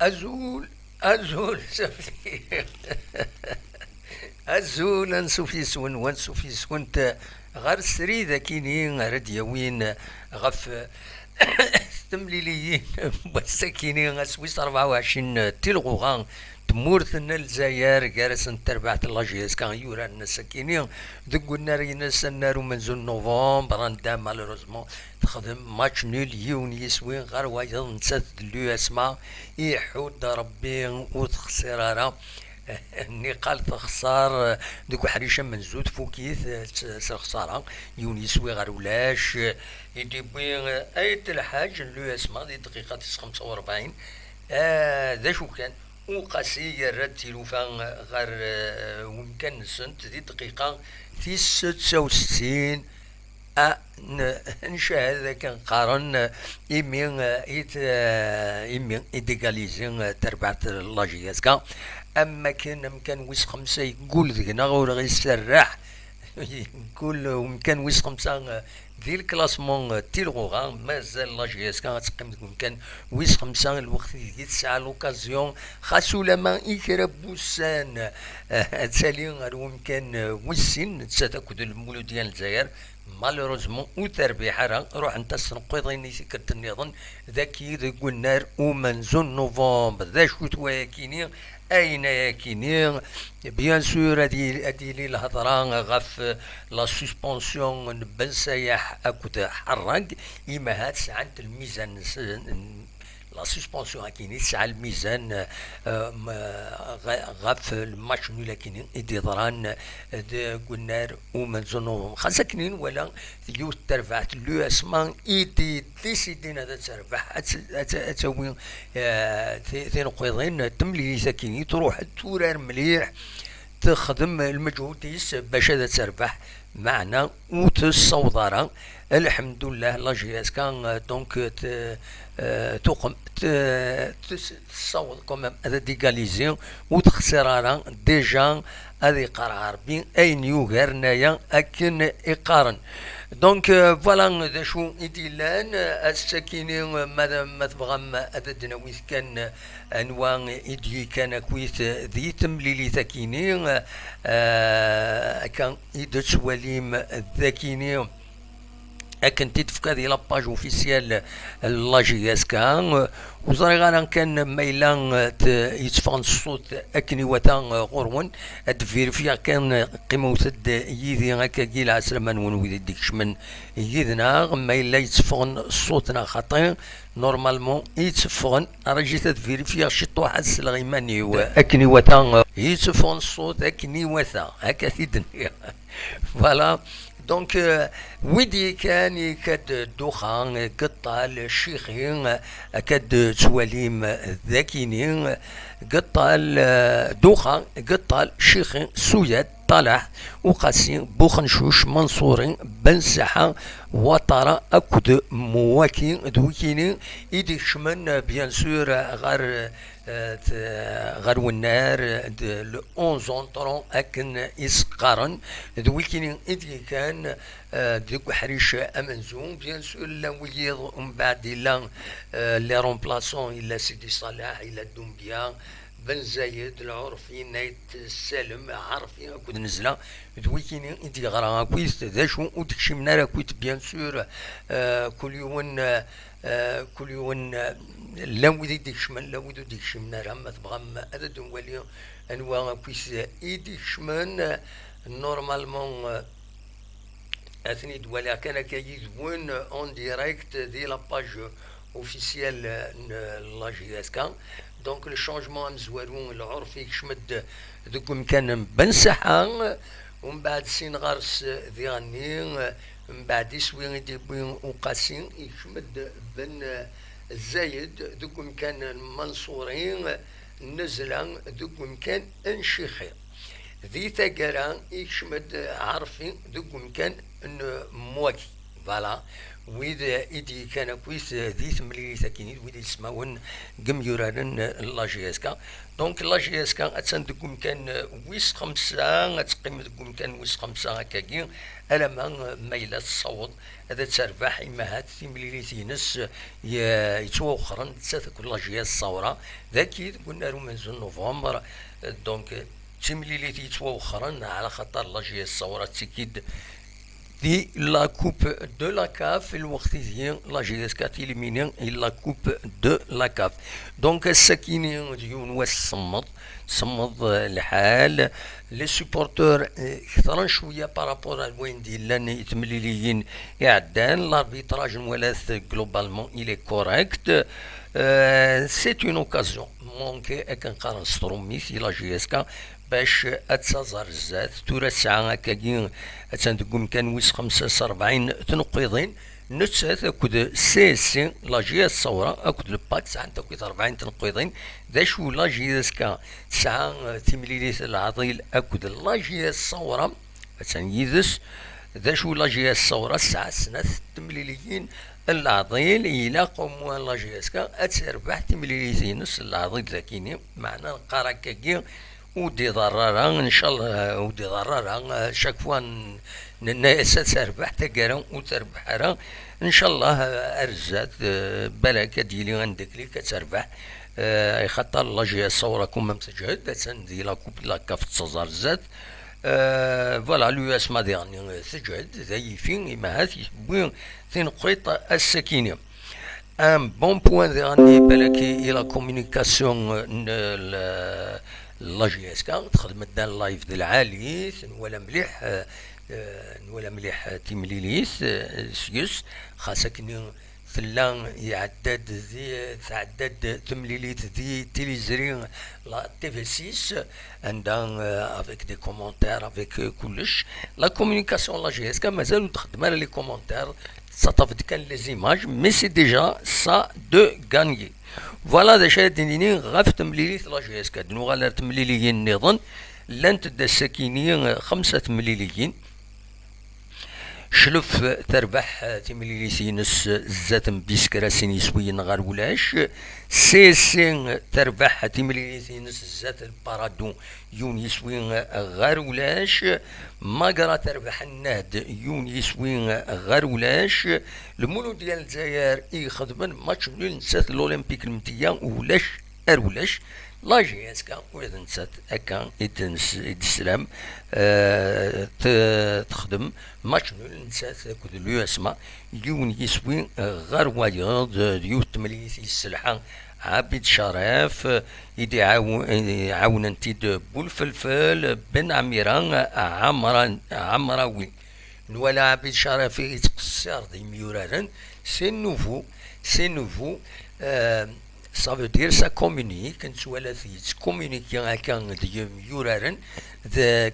أزول أزول سفلي أزول أنسوفي سون وانسوفي سونت غير سري ذاكيني غير دياوين غف تمليليين بسكيني غسويس 24 تلغوغان تمورثنا الجزائر جالس تربعة اللاجيس كان يورا النسكيني دقو النار ينسى النار منزل نوفمبر اندا مالوروزمون تخدم ماتش نول يون يسوي غير وايضا نسات اللي اسمع يحود ربي وتخسرارا اني قال تخسر دوك حريشه من زود فوكيث خساره يون يسوي غير ولاش يدي بوي اي الحاج اللي اسمع دي دقيقه 45 ذا شو كان وقاسي يرد تيلوفان غير ويمكن سنت دي دقيقة 69 نشاهد هذا كان قارن إيمين إيمين إيديغاليزين تربعة لاجياسكا أما كان مكان ويس خمسة يقول ذينا غور غيسرح يقول ومكان ويس خمسة ذي الكلاسمون تيلغوغان مازال لاجياس كان تقيم كان ويس خمسة الوقت اللي تسعى لوكازيون خاصو لما يكرا بوسان تسالي غير كان ويسين تساتاكد المولو ديال الجزائر مالوروزمون وتربيح روح انت السنقيضين سكرت النظام ذاكي ذاك النار ومنزون نوفمبر ذا شو تواكيني اين يكيني بيان سور هادي لي الهضره غف لا سسبونسيون نبان سايح اكود حرق اما هاد ساعه الميزان لا سسبونسيون كاينين تسعى الميزان غاف الماتش نول كاينين ايدي ضران قلنا ومنزونو خاصة كاينين ولا اليو تربعت لو اسمان ايدي ديسيدين هذا تربح اتسوي ثي نقيضين تملي ساكنين تروح تورار مليح تخدم المجهود ديس باش هذا تربح معنا وتصوضرا الحمد لله لاجياس كان دونك تقوم تصوت كومام هذا ديغاليزيون وتخسر ديجا هذه قرار بين اين يوغر نايا اكن اقارن دونك فوالا ذا شو ايديلان الساكنين ماذا ما تبغى هذا دناويث كان انواع ايدي كان كويث ذي تمليلي ثاكينين كان ايدت وليم ذاكينين اكن تدفك هذه لاباج اوفيسيال لاجياس كان وزري غانا كان ميلان يتفان الصوت اكني وتا غرون ادفيرفيا كان قيمه تد يدي هكا كيل عسلمان ونوي ديكش من يدنا ميلا يتفان صوتنا خطير نورمالمون يتفان راجي تدفيرفيا شي واحد سلغيماني اكني وتا يتفان الصوت اكني وتا هكا تدنيا فوالا دونك ويدي كان يكاد دخان قطال شيخين اكاد تواليم ذاكينين قطال دخان قطال شيخين سويد طلع وقاسين بوخنشوش منصورين بن ساحة وطرا اكد مواكين دوكينين ايدي شمن بيان سور غير غير والنار لو 11 طرون اكن اسقارن دوكينين ايدي كان ديك حريش امنزون بيان سور لا وليض ومن بعد لا لي رومبلاسون الا سيدي صلاح الا الدنبيا بن زايد العرفي نايت السالم عرفي كود نزله دويكيني انت غرا كويس ذا شو ودكشي من راه كويت بيان سور كل يوم كل يوم لا ودي ديكش من لا ودي ديكش من راه ما تبغى هذا دولي انواع كويس ايديكش من نورمالمون اثني دولا كان كيزبون اون ديريكت دي لاباج اوفيسيال لاجياسكا دونك لو شونجمون مزوارون العرفي يشمد ذوك مكان بن ساحة ومن بعد سين غارس ذي غني من بعد يسوي دي بوين وقاسين يشمد بن زايد ذوك مكان منصورين نزلا ذوك مكان انشيخي ذي ثقران يشمد عرفي ذوك مكان مواكي فوالا وإذا إدي كان كويس ذي ثملي ثكيني وإذا يسمعون قم يوران لا جي اس كا دونك لا جي اس كا أتسندكم كان ويس خمسة أتقيم دكم كان ويس خمسة هكاكي ألا ما ميلة الصوت هذا تربح إما هات ثملي ثينس يتوخرن تساثك لا جي اس صورة ذاكي قلنا رومانز نوفمبر دونك تملي لي يتوخرن على خاطر لا جي اس صورة تكيد دي لا كوب دو لا كاف الوقت ديال لا جي اس كات إليميني لا كوب دو لا كاف دونك السكيني ديون والصمد صمد الحال لي سوبورتور كثرن شويه بارابور الوين ديال يتمليليين يعدان لاربيتراج المولاث جلوبالمون إلي كوريكت سي اون اوكازيون مونكي كنقارن ستروميث لا جي اس كا باش اتزازر الزات تورا الساعة هكاكي تنقول كان ويس 45 تنقيضين نتسات اكد سي سي لا جي اس صورة اكد الباك ساعة تاكد 40 تنقيضين ذا شو لا جي اس كا ساعة تمليليت العضيل اكد لا جي اس صورة تنيدس ذا شو لا جي اس صورة ساعة سنة تمليليين العضيل إلى قوم لا جي اس كا اتربح تمليليتين نص العضيل ذاكيني معنى القارة كاكي ودي ضررها ان شاء الله ودي ضررها شاك فوا الناس تربح تقرا وتربح ان شاء الله ارزات بلاك ديالي عندك لي كتربح خاطر لا جي الصوره كون متجهد تندي لا كوب لا كاف تصزر زات فوالا لو اس ما ديرني تجهد ذي فين ما هذه وين تنقيط السكينه ان بون بوين ديرني بلاكي الى كومونيكاسيون لا جي اس كا تخدم الدان اللايف ديال العالي ولا مليح ولا مليح تيمليليس سيوس خاصك فلان يعدد ذي تعدد تمليليت ذي تيليزري لا تي في 6 عندها افيك دي كومونتير افيك كلش لا كومونيكاسيون لا جي اس كا مازالو تخدم على لي كومونتير تصطف كان لي زيماج مي سي ديجا سا دو غانيي فوالا ذا شاد دينيني غاف تمليليت لا جي اس كا دنو غالا تمليليين نظن لان تدا الساكينين 5 تمليليين شلف تربح تمليليسين زات بيسكراسين يسوين غار ولاش سيسين تربح تمليليسين زات البارادون يون يسوين غار ولاش ماقرا تربح النهد يون يسوين غار ولاش المولو ديال الجزائر يخدمن ماتش نول نسات الاولمبيك المتيا ولاش ارولاش لا جي اس كا وإذا نسات هكا يدسلام تخدم ماتش نول نسات كود اليو اسما يون يسوي غير وايض ديو تمليث السلحة عبيد شرف يدي عاون انتيد بولفلفل بن عميران عمراوي نوالا عبيد شرف يتقصر دي ميورارن سي نوفو ça veut dire ça communique نتوالا تكومونيكي هكا ديال يورارن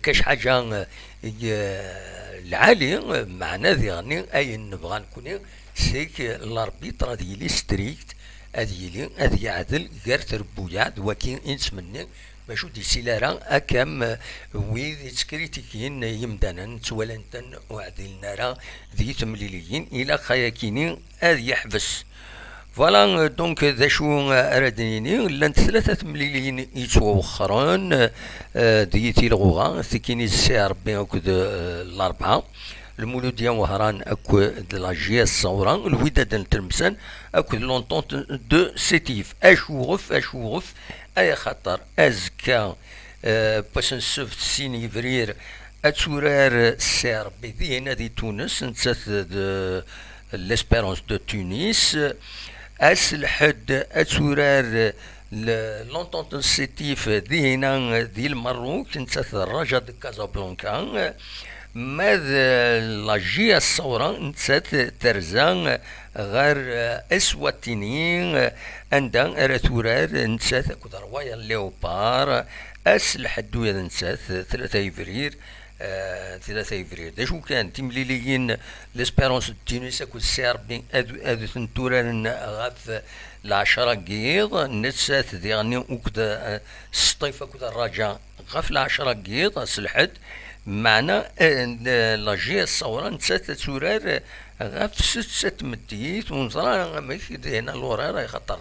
كاش حاجه العالي معنا ذيغني اي نبغى نكون سيك الاربيتر ديالي ستريكت هذه يعدل غير تربويا وكين نتمنى باش ودي سيلارا اكام ويد يتكريتيكين يمدانا نتوالا وعدلنا راه ذي تمليليين الى خياكيني هذه يحبس فوالا دونك ذا شو اردنيني لانت 3 مليليين يتوخرون ديتي الغوغا ثكيني السي ربي اكد الاربعه المولود ديال وهران اكد لا جي اس صوران الوداد نتلمسان اكد لونطونت دو سيتيف اشوغف اي خطر ازكا باش نسفت سيني فرير اتورار السي ربي ذي هنا دي تونس نتسات ليسبيرونس دو تونس الحد اتورار لونطونت سيتيف دي هنا دي المروك نتسات الرجا دو كازابلانكا ماذا لا جي الصورة نتسات ترزان غير اسواتينين عندها اراتورار نتسات كود روايا ليوبار الحد نتسات 3 فبراير 3 فبراير دا شو كان تمليليين ليسبيرونس تونس كل سي ربي هادو تنتوران غاف العشرة قيض نتسات ديغني وكدا السطيفة كدا الرجاء غاف العشرة قيض الحد معنا لا جي الصورة نتسات تورار غاف ست مديت ونزرا ميك هنا لورا راه خاطر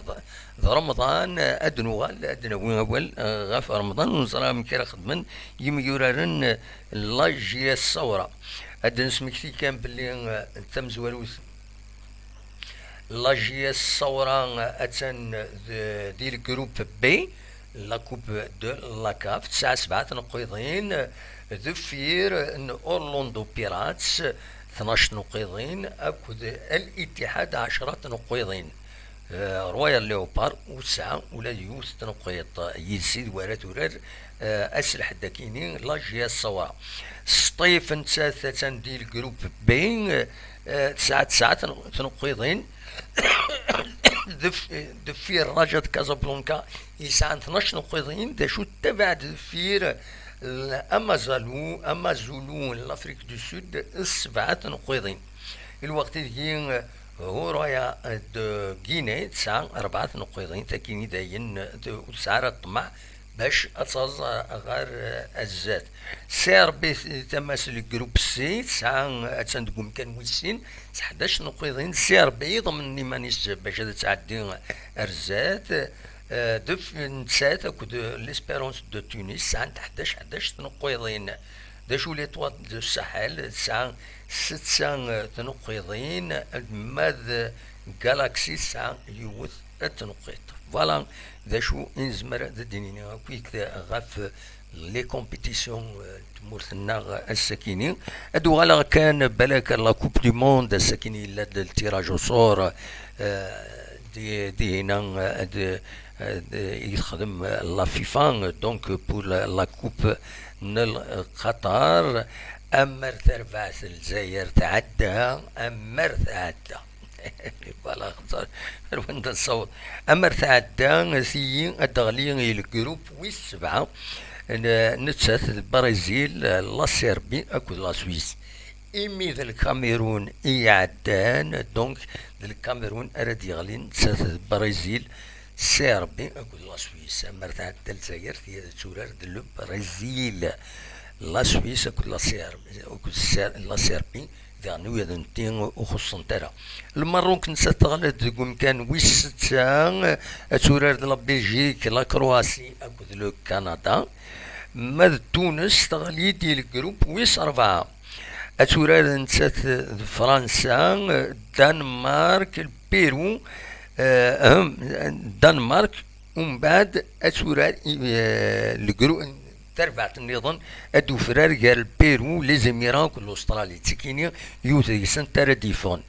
رمضان ادنوغال ادنوي اول غاف رمضان ونزرا مكيرا خدمن يورارن لا جي الصورة ادن سمكتي كان باللي تم زواروث لا جي الصورة اتن ديال الجروب بي لا كوب دو لا كاف 9-7 نقيضين ذفير ان اورلاندو بيراتس 12 نقيضين اكد الاتحاد 10 نقيضين رويال ليوبار وسعة ولا يوث تنقيط يزيد ولا تورر اسلح داكيني لا جي الصورة سطيف نتاثة ديال جروب بين 9 تنقيضين دفير رجاء كازابلانكا يسعى 12 نقيضين دا شو تبع دفير امازولو لافريك دو سود 7 نقيضين الوقت اللي هو رايا دو غيني 4 نقيضين تاكيني داين وتسعر الطمع باش اتصاز غير الزات سير بي تماثل الجروب سي 9 تندقوم كان ويسين 11 نقيضين سير بي ضمن مانيش باش تعدي الزات دف نسات اكد ليسبيرونس دو تونس 11 نقيضين داشو لي طوا دو الساحل 6 تنقيضين ماذ جالاكسي 9 يوث التنقيط فوالا داشو انزمر دينينا كويك غاف لي كومبيتيسيون تمورثنا السكيني ادو غالا كان بالك لا كوب دو موند السكيني لا التيراج صور دي هنا يخدم لا فيفا دونك بور لا كوب نل قطر امر تربعث الجزائر تعدى امر تعدى فوالا خطر وانت تصور امر تعدى سي الدغلي الجروب والسبعه نتسات البرازيل لا سيربي اكو لا سويس إمي ذا الكاميرون يعدان دونك ذا الكاميرون أراد يغلي نتسات البرازيل سيربي أكو لا سويس أمر تعدى الجزائر في تورار دلو برازيل لا سويس أكو لا سيربي ذا نويا ذنتين وخصن ترى المروك نسات غلط قوم كان ويستا تورار دلا بلجيك لا كرواسي أكو دلو كندا ماذ تونس تغلي ديال الجروب ويس 4 أتورار نتسات فرنسا دنمارك البيرو دنمارك ومن بعد أتورار الجروب تربعت النظام أدو فرار قال البيرو لي زيميران كل أستراليا تكيني يوثي سنتر ديفون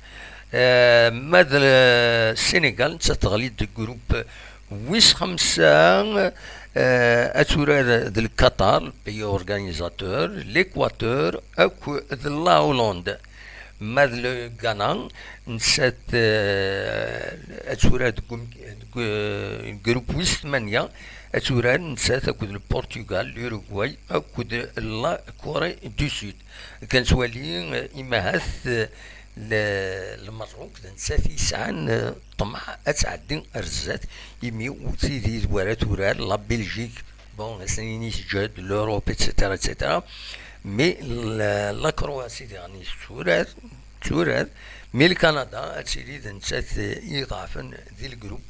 ماذا السنغال تغلي دي جروب ويس 5 أتورار ذا القطر بي أورغانيزاتور الإكواتور أكو ذا لا هولندا ماذا غانا نسات أتورار جروب ويس 8 أتورار نسات أكو البرتغال الأوروغواي أكو لا كوري دو سود كان سوالي إماهاث المروك نسات يسعان طمع أتعدين أرزات يمي وتيدي ورا تورار لا بلجيك بون سنينيش جاد l'Europe etc etc مي لا كرواسي يعني تورار مي الكندا أتسيدي نسات يضعفن ذي الجروب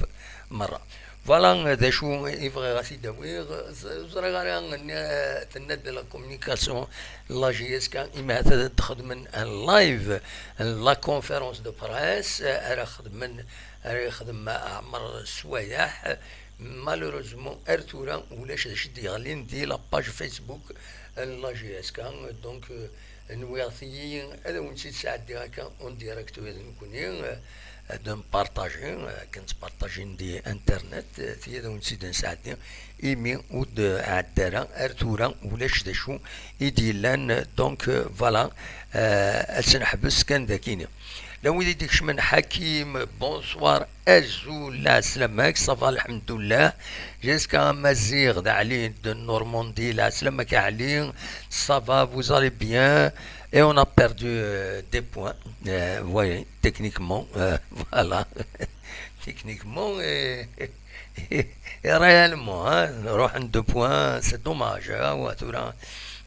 مرة فوالا ذا شو يبغي غاسي داوي زرا غير تند لا كومونيكاسيون لا جي اس كان اما تاخذ من اللايف لا كونفيرونس دو بريس راه يخدم مع عمر سوايح مالوروزمون ارتورا ولاش شد يغلي ندي لاباج فيسبوك لا جي اس كان دونك نويرثي هذا ونسيت ساعد هكا اون ديريكت نكوني دون بارطاجي كنت بارطاجي ندي انترنت في هذا ونسيت نساعدني ايمي ود عدارة ارتورا ولاش داشو يديلان دونك فوالا سنحبس كان ذاكيني لو يديكش من حكيم بونسوار لا سلامك صافا الحمد لله جيسكا مزيغ دا علي دو نورماندي لا سلامك علي صافا فوزالي بيان et on a perdu des points voyez techniquement voilà techniquement et réellement نروح عند 2 points c'est dommage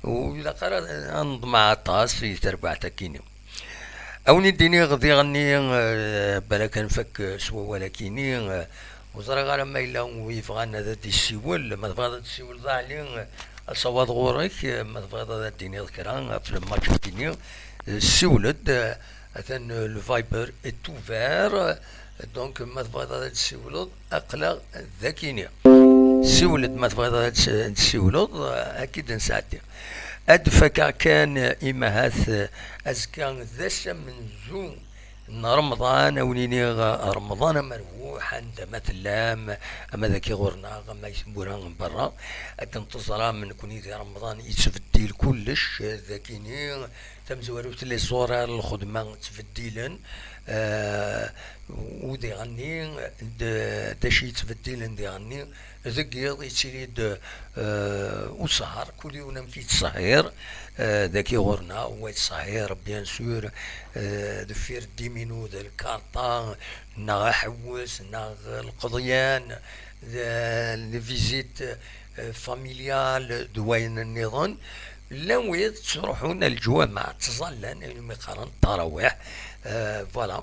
وإلا قرأت أنظمة طاس في تربع تكيني أوني ديني غدي غني بلا كنفك سوا ولكني وزرا غير ما إلا ويفغانا ذات السيول ما تبغى ذات السيول ضاع لي الصواد غورك ما تبغى ذات ديني ذكران في الماتش ديني السيولد أثن الفايبر ات اوفير دونك ما تبغى ذات السيولد أقلق ذاكيني سيولد ما تبغى ذات السيولد أكيد نساعدك أدفك كان إما هاث أزكان ذس من زون رمضان ونيني رمضان مربوح عند مثلا أما ذاك غورنا ما يسمورها برا تنتظر من كوني رمضان يتفديل كلش ذاكيني تمزوروت لي صورة الخدمة تفديلا ودي غني داشي تفديلا دي غني ذكيض يتسيريد وسهر كل يوم نمشي تصهير ذاكي غورنا هو تصهير بيان سور دفير ديمينو ذا الكارطة نا حوس نا القضيان الفيزيت فاميليال دوين النظام لو تروحون الجوامع تظلن المقارنة التراويح فوالا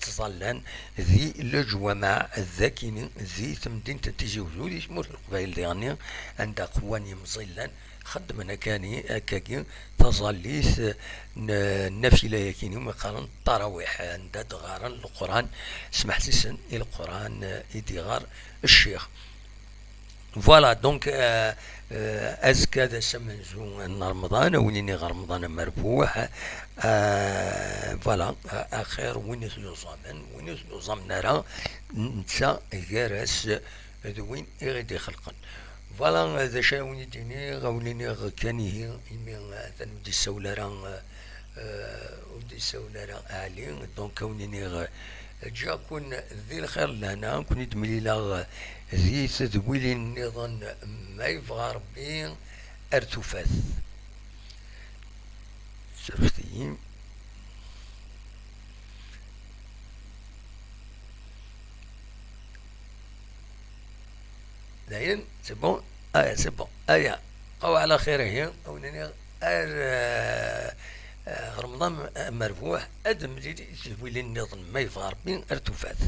تظلن ذي الجوامع الذاكين ذي تمدين تتيجي وجود يشمر القبائل ديالنا عند قواني مظلا خدمنا كاني أكاكي تظليث النافلة يكيني مقارنة التراويح عند دغارا القرآن سمح سيسن القرآن إدغار الشيخ فوالا دونك أزكى ذا سمنزو أن رمضان ونيني رمضان مربوح فوالا أخير وين يزمن نرى نتا غيرس ذوين إغيدي خلقا فوالا ذا شا وين يديني غوليني كانيه إمي ذنودي السولارا ودي السولارا أعلي دونك ونيني جا كون ذي الخير لنا كون يدملي لا ذي تدويل النظام ما يبغى ربي ارتفاث شفتي داين سي بون سي بون او على خير هي او رمضان مربوح ادم تدويل النظام ما يبغى ربي ارتفاث